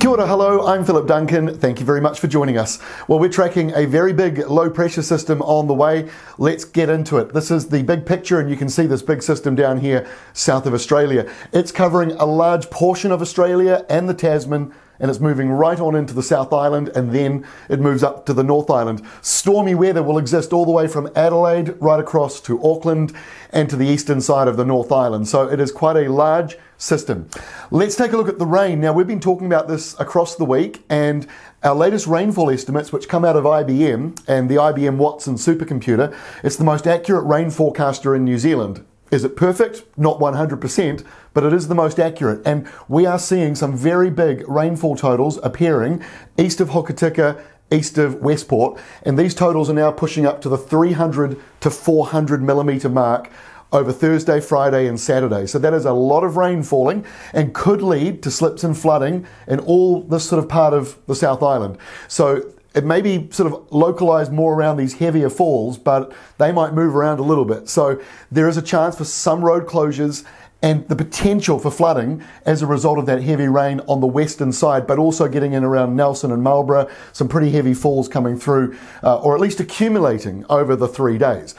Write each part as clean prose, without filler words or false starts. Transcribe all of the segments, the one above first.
Kia ora, hello, I'm Philip Duncan. Thank you very much for joining us. Well, we're tracking a very big low pressure system on the way. Let's get into it. This is the big picture, and you can see this big system down here south of Australia. It's covering a large portion of Australia and the Tasman, and it's moving right on into the South Island, and then it moves up to the North Island. Stormy weather will exist all the way from Adelaide right across to Auckland and to the eastern side of the North Island. So it is quite a large system. Let's take a look at the rain. Now, we've been talking about this across the week, and our latest rainfall estimates, which come out of IBM and the IBM Watson supercomputer, it's the most accurate rain forecaster in New Zealand. Is it perfect? Not 100%, but it is the most accurate. And we are seeing some very big rainfall totals appearing east of Hokitika, east of Westport, and these totals are now pushing up to the 300 to 400 millimetre mark over Thursday, Friday and Saturday. So that is a lot of rain falling and could lead to slips and flooding in all this sort of part of the South Island. So it may be sort of localized more around these heavier falls, but they might move around a little bit. So there is a chance for some road closures and the potential for flooding as a result of that heavy rain on the western side, but also getting in around Nelson and Marlborough, some pretty heavy falls coming through, or at least accumulating over the 3 days.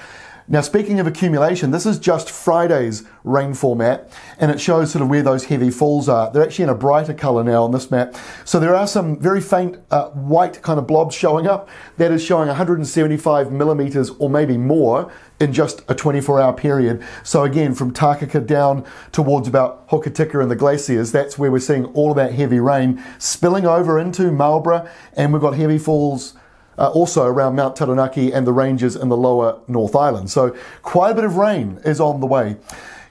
Now, speaking of accumulation, this is just Friday's rainfall map, and it shows sort of where those heavy falls are. They're actually in a brighter colour now on this map. So there are some very faint white kind of blobs showing up. That is showing 175 millimetres or maybe more in just a 24-hour period. So again, from Takaka down towards about Hokitika and the glaciers, that's where we're seeing all of that heavy rain spilling over into Marlborough, and we've got heavy falls also around Mount Taranaki and the ranges in the lower North Island. So quite a bit of rain is on the way.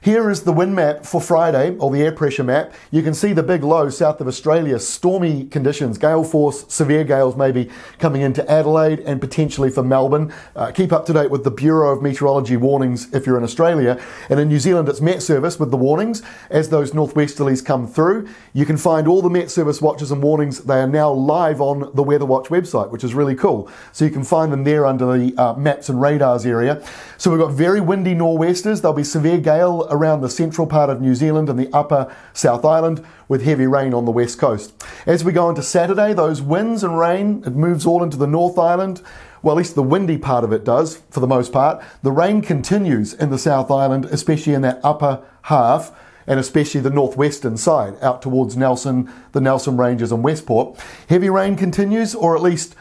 Here is the wind map for Friday, or the air pressure map. You can see the big low south of Australia, stormy conditions, gale force, severe gales maybe coming into Adelaide and potentially for Melbourne. Keep up to date with the Bureau of Meteorology warnings if you're in Australia. And in New Zealand, it's Met Service with the warnings as those northwesterlies come through. You can find all the Met Service watches and warnings. They are now live on the Weather Watch website, which is really cool. So you can find them there under the maps and radars area. So we've got very windy nor'westers. There'll be severe gale around the central part of New Zealand and the upper South Island, with heavy rain on the west coast. As we go into Saturday, those winds and rain, it moves all into the North Island. Well, at least the windy part of it does, for the most part. The rain continues in the South Island, especially in that upper half, and especially the northwestern side, out towards Nelson, the Nelson Ranges and Westport. Heavy rain continues, or at least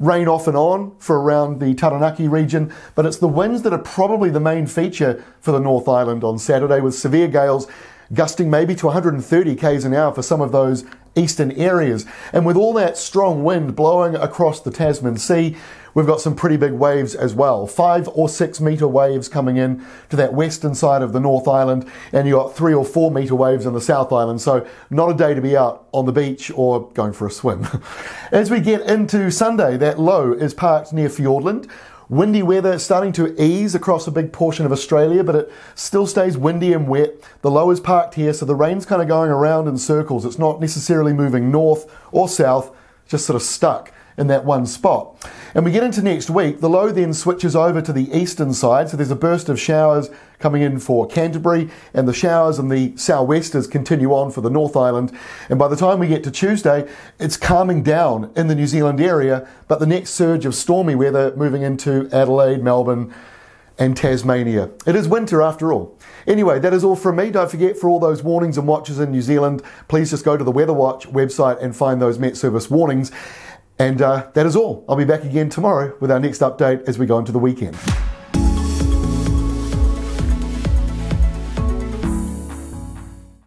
rain off and on for around the Taranaki region, but it's the winds that are probably the main feature for the North Island on Saturday, with severe gales gusting maybe to 130 k's an hour for some of those eastern areas. And with all that strong wind blowing across the Tasman Sea, we've got some pretty big waves as well. 5 or 6 metre waves coming in to that western side of the North Island, and you've got 3 or 4 metre waves in the South Island. So not a day to be out on the beach or going for a swim. As we get into Sunday, that low is parked near Fiordland. Windy weather starting to ease across a big portion of Australia, but it still stays windy and wet. The low is parked here, so the rain's kind of going around in circles. It's not necessarily moving north or south, just sort of stuck in that one spot. And we get into next week, the low then switches over to the eastern side, so there's a burst of showers coming in for Canterbury, and the showers and the sou'westers continue on for the North Island. And by the time we get to Tuesday, it's calming down in the New Zealand area, but the next surge of stormy weather moving into Adelaide, Melbourne and Tasmania. It is winter after all. Anyway, that is all from me. Don't forget, for all those warnings and watches in New Zealand, please just go to the Weather Watch website and find those Met Service warnings. And that is all. I'll be back again tomorrow with our next update as we go into the weekend.